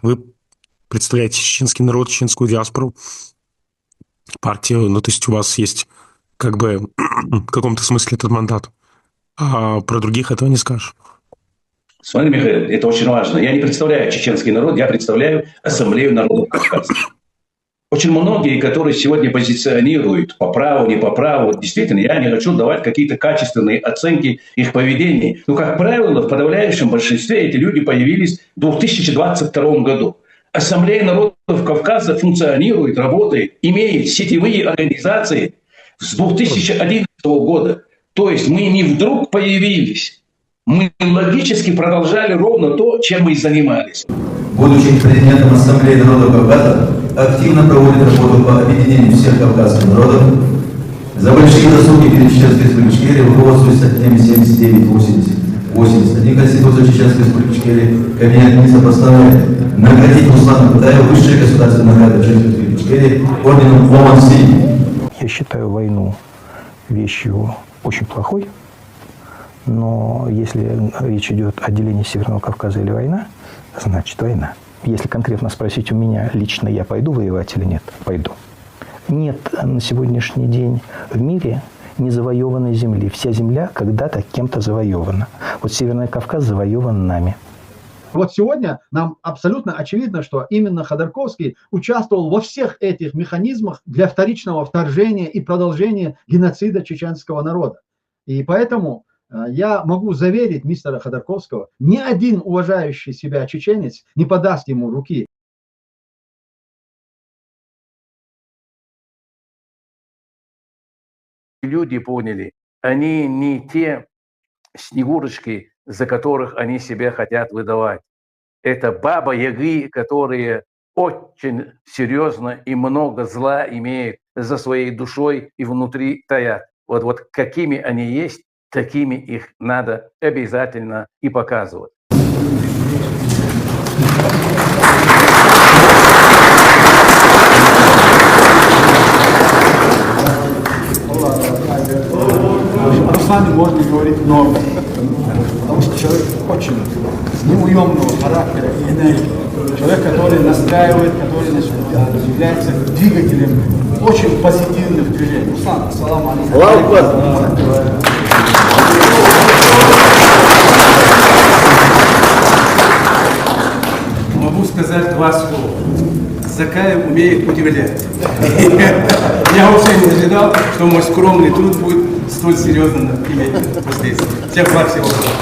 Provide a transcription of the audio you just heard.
Вы представляете чеченский народ, чеченскую диаспору, партию, ну, то есть у вас есть как бы в каком-то смысле этот мандат. А про других этого не скажешь. Смотри, Михаил, это очень важно. Я не представляю чеченский народ, я представляю Ассамблею народов Кавказа. Очень многие, которые сегодня позиционируют по праву, не по праву, действительно, я не хочу давать какие-то качественные оценки их поведения. Но, как правило, в подавляющем большинстве эти люди появились в 2022 году. Ассамблея народов Кавказа функционирует, работает, имеет сетевые организации с 2011 года. То есть мы не вдруг появились. Мы логически продолжали ровно то, чем мы и занимались. Будучи президентом Ассамблеи народов Кавказа, активно проводит работу по объединению всех кавказских народов. За большие заслуги перед Чеченской Республикой Ичкерия руководствуясь статьями 79-80 Конституции Чеченской Республики Ичкерия, Кабинет министров постановляет наградить Руслана Кутаева высшей государственной наградой Чеченской Республики Ичкерия орденом ОМОН-Си. Я считаю войну вещью очень плохой, но если речь идет о делении Северного Кавказа или война, значит война. Если конкретно спросить у меня, лично я пойду воевать или нет, пойду. Нет на сегодняшний день в мире незавоеванной земли. Вся земля когда-то кем-то завоевана. Вот Северный Кавказ завоеван нами. Вот сегодня нам абсолютно очевидно, что именно Ходорковский участвовал во всех этих механизмах для вторичного вторжения и продолжения геноцида чеченского народа. И поэтому я могу заверить мистера Ходорковского, ни один уважающий себя чеченец не подаст ему руки. Люди поняли, они не те снегурочки, за которых они себя хотят выдавать. Это баба-яги, которые очень серьезно и много зла имеют за своей душой и внутри таят. Вот какими они есть, такими их надо обязательно и показывать. О Руслане можно говорить много, потому что человек очень неуемного характера и энергии. Человек, который настраивает, который является двигателем очень позитивных движений. Руслан, ассаламу алейкум. Могу сказать два слова. Закаев умеет удивлять. Я вообще не ожидал, что мой скромный труд будет столь серьезно иметь последствия. Всех благ, всего доброго.